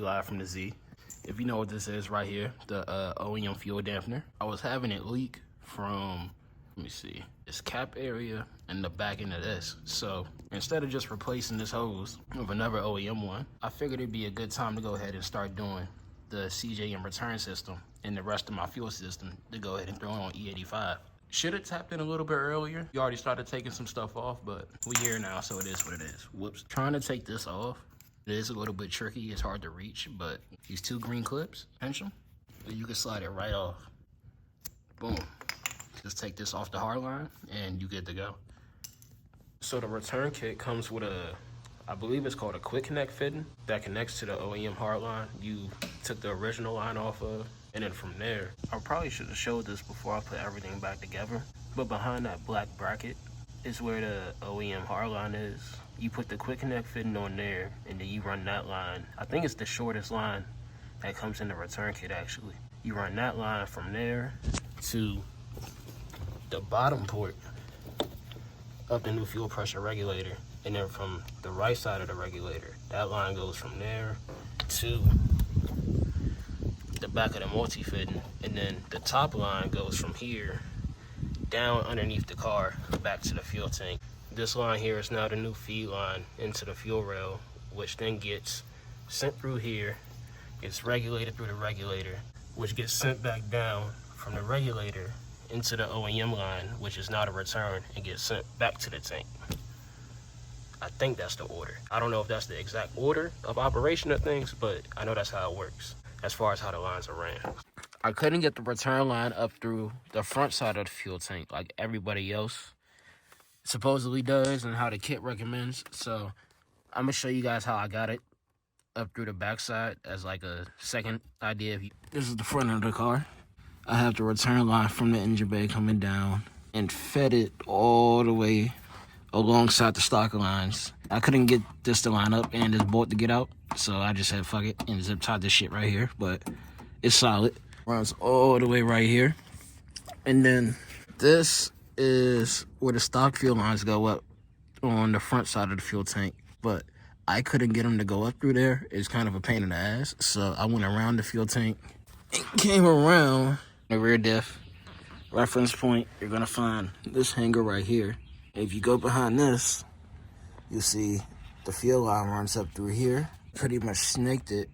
live from the Z. If you know what this is right here, the OEM fuel dampener. I was having it leak from, let me see, this cap area and the back end of this. So instead of just replacing this hose with another OEM one, I figured it'd be a good time to go ahead and start doing the CJM return system and the rest of my fuel system to go ahead and throw it on E85. Should have tapped in a little bit earlier. You already started taking some stuff off, but we're here now, so it is what it is. Whoops. Trying to take this off, it is a little bit tricky. It's hard to reach, but these two green clips, pinch them, and you can slide it right off. Boom. Just take this off the hard line, and you good to go. So the return kit comes with a, I believe it's called a quick connect fitting that connects to the OEM hard line you took the original line off of. And then from there, I probably should have showed this before I put everything back together. But behind that black bracket is where the OEM hard line is. You put the quick connect fitting on there, and then you run that line. I think it's the shortest line that comes in the return kit, actually. You run that line from there to the bottom port of the new fuel pressure regulator. And then from the right side of the regulator, that line goes from there to the back of the multi-fitting, and then the top line goes from here down underneath the car back to the fuel tank. This line here is now the new feed line into the fuel rail, which then gets sent through here, gets regulated through the regulator, which gets sent back down from the regulator into the OEM line, which is now the return, and gets sent back to the tank. I think that's the order. I don't know if that's the exact order of operation of things, but I know that's how it works as far as how the lines are ran. I couldn't get the return line up through the front side of the fuel tank like everybody else supposedly does and how the kit recommends. So I'm gonna show you guys how I got it up through the backside as like a second idea. This is the front of the car. I have the return line from the engine bay coming down and fed it all the way alongside the stock lines. I couldn't get this to line up and this bolt to get out, so I just said fuck it and zip tied this shit right here, but it's solid. Runs all the way right here. And then this is where the stock fuel lines go up on the front side of the fuel tank, but I couldn't get them to go up through there. It's kind of a pain in the ass, so I went around the fuel tank and came around the rear diff reference point. You're gonna find this hanger right here. If you go behind this, you'll see the fuel line runs up through here. Pretty much snaked it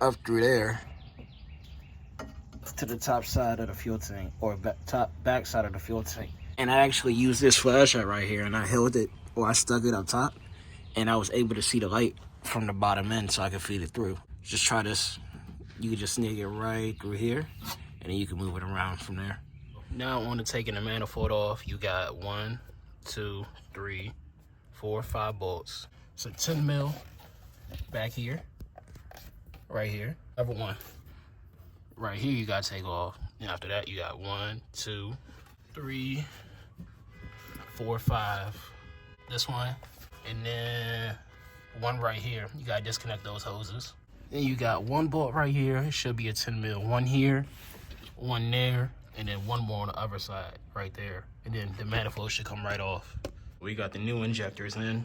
up through there to the top side of the fuel tank, or back side of the fuel tank. And I actually used this flashlight right here, and I held it, or I stuck it up top, and I was able to see the light from the bottom end so I could feed it through. Just try this. You can just snake it right through here, and then you can move it around from there. Now on the taking the manifold off, you got 1, 2, 3, 4, 5 bolts. So 10 mil back here, right here. Number one. Right here you gotta take off. And after that you got 1, 2, 3, 4, 5. This one, and then one right here. You gotta disconnect those hoses. Then you got 1 bolt right here. It should be a 10 mil. 1 here, 1 there. And then 1 more on the other side, right there. And then the manifold should come right off. We got the new injectors in,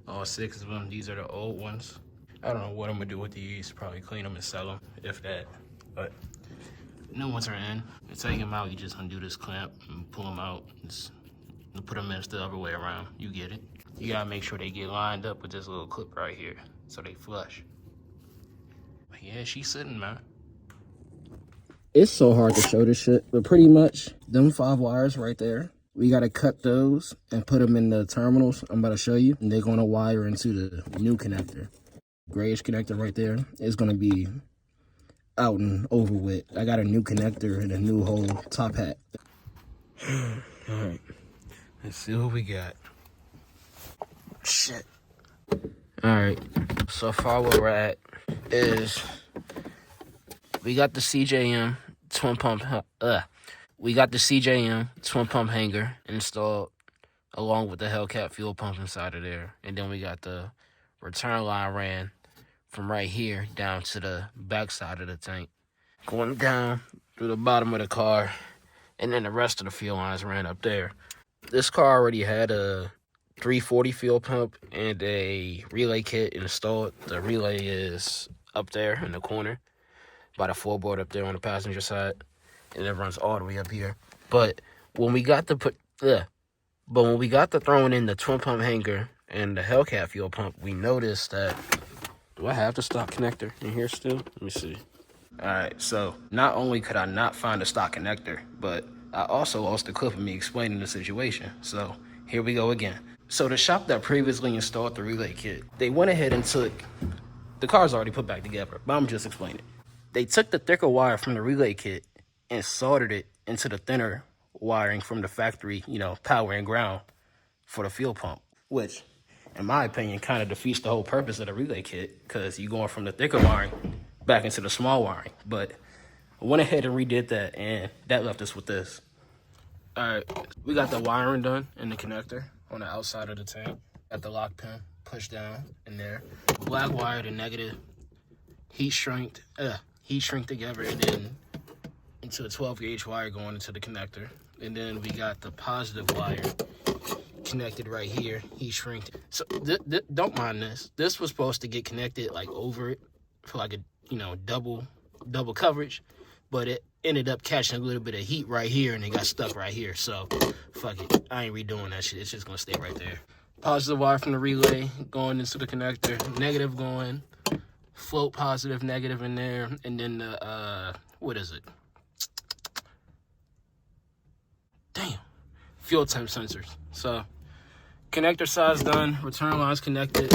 all 6 of them. These are the old ones. I don't know what I'm gonna do with these. Probably clean them and sell them, if that. But new ones are in. To take them out, you just undo this clamp and pull them out. Just put them in, it's the other way around. You get it. You gotta make sure they get lined up with this little clip right here, so they flush. But yeah, she's sitting, man. It's so hard to show this shit, but pretty much them 5 wires right there, we gotta cut those and put them in the terminals I'm about to show you, and they're gonna wire into the new connector. Grayish connector right there is gonna be out and over with. I got a new connector and a new whole top hat. All right, let's see what we got. Shit. All right, so far where we're at is we got the CJM twin pump. We got the CJM twin pump hanger installed along with the Hellcat fuel pump inside of there, and then we got the return line ran from right here down to the back side of the tank, going down through the bottom of the car, and then the rest of the fuel lines ran up there. This car already had a 340 fuel pump and a relay kit installed. The relay is up there in the corner by the floorboard up there on the passenger side, and it runs all the way up here. But when we got to throwing in the twin pump hanger and the Hellcat fuel pump, we noticed that, do I have the stock connector in here still? Let me see. Alright, so not only could I not find a stock connector, but I also lost the clip of me explaining the situation. So here we go again. So the shop that previously installed the relay kit, they went ahead and took, the car's already put back together, but I'm just explaining. They took the thicker wire from the relay kit and soldered it into the thinner wiring from the factory, power and ground for the fuel pump, which, in my opinion, kind of defeats the whole purpose of the relay kit, because you're going from the thicker wiring back into the small wiring. But I went ahead and redid that, and that left us with this. All right, we got the wiring done in the connector on the outside of the tank. Got the lock pin pushed down in there. Black wire to negative, heat shrink together, and then into a 12 gauge wire going into the connector. And then we got the positive wire connected right here, heat shrink. So don't mind this. This was supposed to get connected like over it for like a double coverage, but it ended up catching a little bit of heat right here, and it got stuck right here. So fuck it, I ain't redoing that shit. It's just gonna stay right there. Positive wire from the relay going into the connector, negative going, float positive, negative in there, and then the what is it? Damn, fuel temp sensors. So connector size done, return lines connected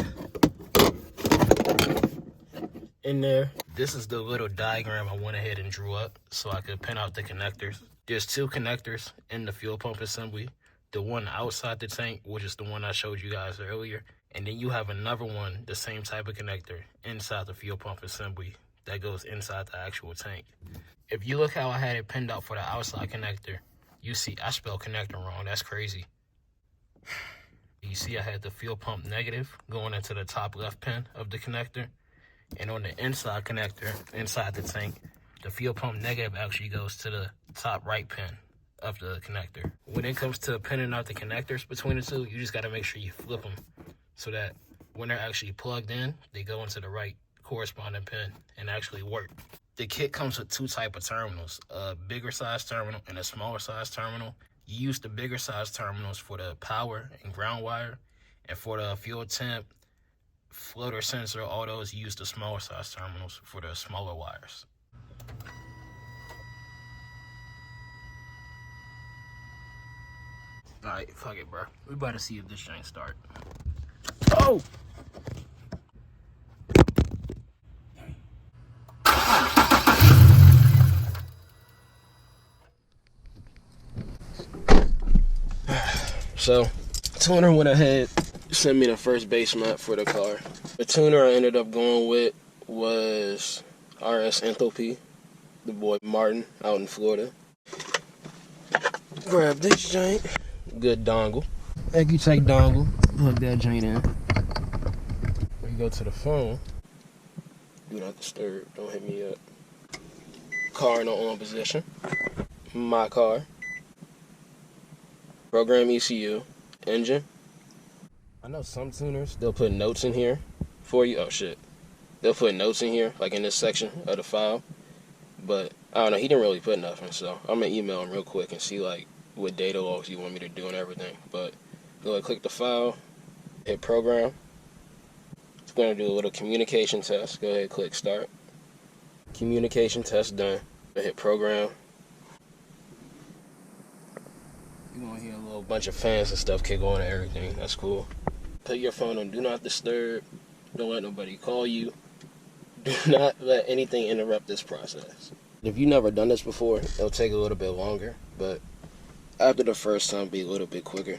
in there. This is the little diagram I went ahead and drew up so I could pin out the connectors. There's 2 connectors in the fuel pump assembly. The one outside the tank, which is the one I showed you guys earlier. And then you have another one, the same type of connector, inside the fuel pump assembly that goes inside the actual tank. If you look how I had it pinned out for the outside connector, you see I spelled connector wrong. That's crazy. You see I had the fuel pump negative going into the top left pin of the connector. And on the inside connector, inside the tank, the fuel pump negative actually goes to the top right pin of the connector. When it comes to pinning out the connectors between the two, you just got to make sure you flip them so that when they're actually plugged in, they go into the right corresponding pin and actually work. The kit comes with 2 types of terminals, a bigger size terminal and a smaller size terminal. You use the bigger size terminals for the power and ground wire, and for the fuel temp, floater sensor, all those, use the smaller size terminals for the smaller wires. Alright, fuck it, bro. We about to see if this thing start. Oh! So, tuner went ahead, sent me the first base map for the car. The tuner I ended up going with was RS-Enthalpy, the boy Martin out in Florida. Grab this joint, good dongle. Hellcat dongle, plug that joint in. We go to the phone. Do not disturb, don't hit me up. Car in the on position. My car. Program ECU. Engine. I know some tuners, they'll put notes in here for you. Oh shit. They'll put notes in here, like in this section of the file. But I don't know, he didn't really put nothing, so I'm gonna email him real quick and see like what data logs you want me to do and everything. But go ahead, click the file, hit program. It's gonna do a little communication test. Go ahead, click start. Communication test done. Hit program. You're gonna hear a little bunch of fans and stuff kick on and everything. That's cool. Put your phone on do not disturb. Don't let nobody call you. Do not let anything interrupt this process. If you've never done this before, it'll take a little bit longer, but after the first time, be a little bit quicker.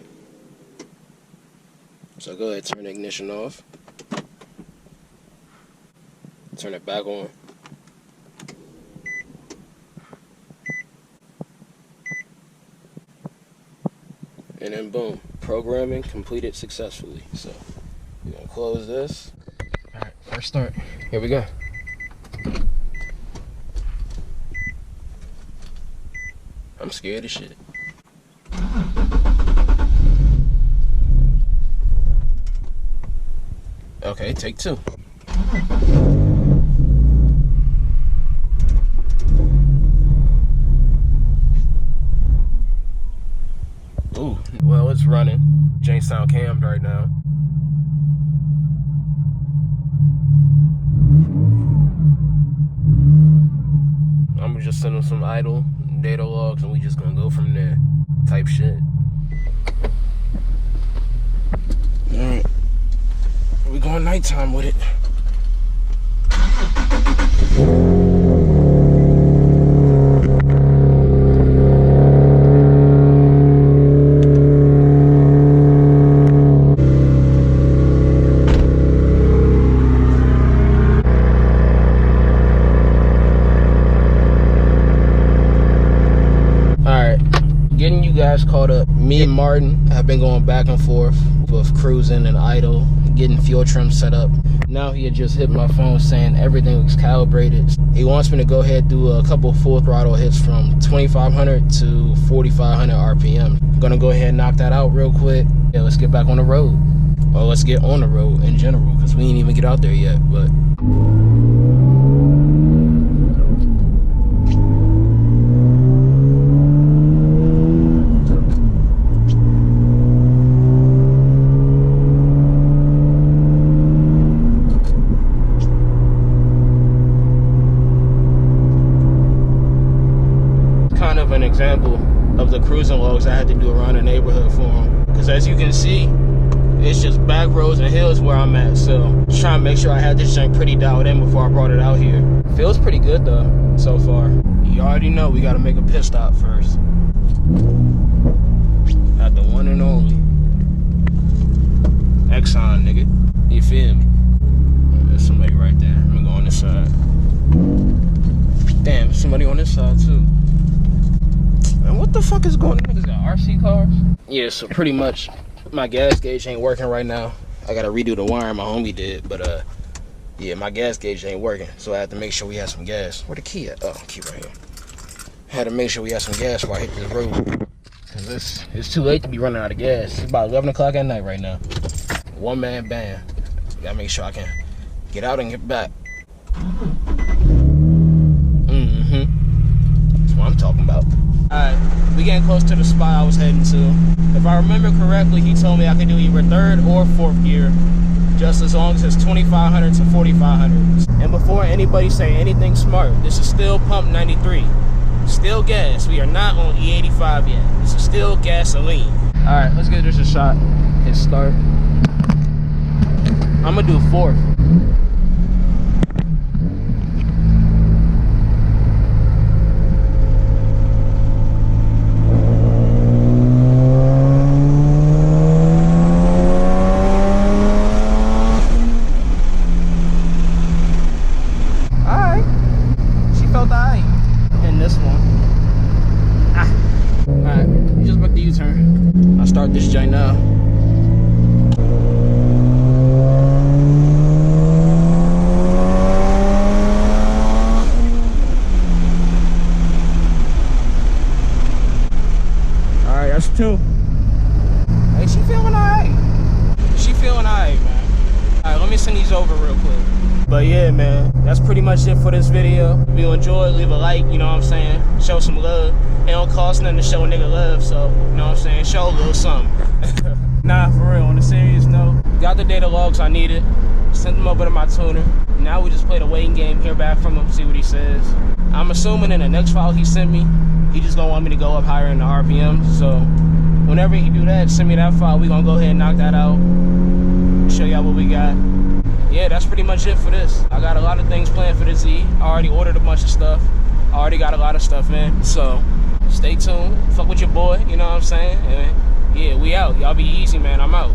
So go ahead, turn the ignition off. Turn it back on. And then boom, programming completed successfully. So we're gonna close this. All right, first start. Here we go. I'm scared as shit. Okay, take 2. Ooh, well, it's running. Jamestown cammed right now. I'm gonna just send them some idle data logs and we just gonna go from there type shit. Alright. We going nighttime with it. Getting you guys caught up. Me and Martin have been going back and forth with cruising and idle, getting fuel trim set up. Now he had just hit my phone saying everything looks calibrated. He wants me to go ahead and do a couple full throttle hits from 2500 to 4500 RPM. I'm gonna go ahead and knock that out real quick. Yeah, let's get back on the road. Or let's get on the road in general, because we ain't even get out there yet, but an example of the cruising logs I had to do around the neighborhood for them, because as you can see, it's just back roads and hills where I'm at. So just trying to make sure I had this junk pretty dialed in before I brought it out here. Feels pretty good though so far. You already know we got to make a pit stop first at the one and only Exxon, nigga. You feel me? There's somebody right there. I'm gonna go on this side. Damn, there's somebody on this side too. Man, what the fuck is going on? Niggas got RC cars? Yeah, so pretty much my gas gauge ain't working right now. I gotta redo the wiring my homie did, but yeah, my gas gauge ain't working. So I had to make sure we had some gas. Where the key at? Oh, key right here. Had to make sure we had some gas before I hit this road. Cause it's too late to be running out of gas. It's about 11 o'clock at night right now. One man band. Gotta make sure I can get out and get back. That's what I'm talking about. Alright, we getting close to the spot I was heading to. If I remember correctly, he told me I could do either 3rd or 4th gear, just as long as it's 2500 to 4500. And before anybody say anything smart, this is still pump 93. Still gas. We are not on E85 yet. This is still gasoline. Alright, let's give this a shot. Hit start. I'm gonna do 4th. Start this joint now. Alright, that's 2. Hey, she feeling alright. She feeling alright, man. Alright, let me send these over real quick. But yeah, man, that's pretty much it for this video. If you enjoyed, leave a like, you know what I'm saying? Show some love. It don't cost nothing to show a nigga love, so, you know what I'm saying? Show a little something. Nah, for real, on a serious note, got the data logs I needed, sent them over to my tuner. Now we just play the waiting game, hear back from him, see what he says. I'm assuming in the next file he sent me, he just gonna want me to go up higher in the RPM, so whenever he do that, send me that file, we gonna go ahead and knock that out, show y'all what we got. Yeah, that's pretty much it for this. I got a lot of things planned for the Z. I already ordered a bunch of stuff. I already got a lot of stuff in, so stay tuned. Fuck with your boy, you know what I'm saying? And yeah, we out. Y'all be easy, man. I'm out.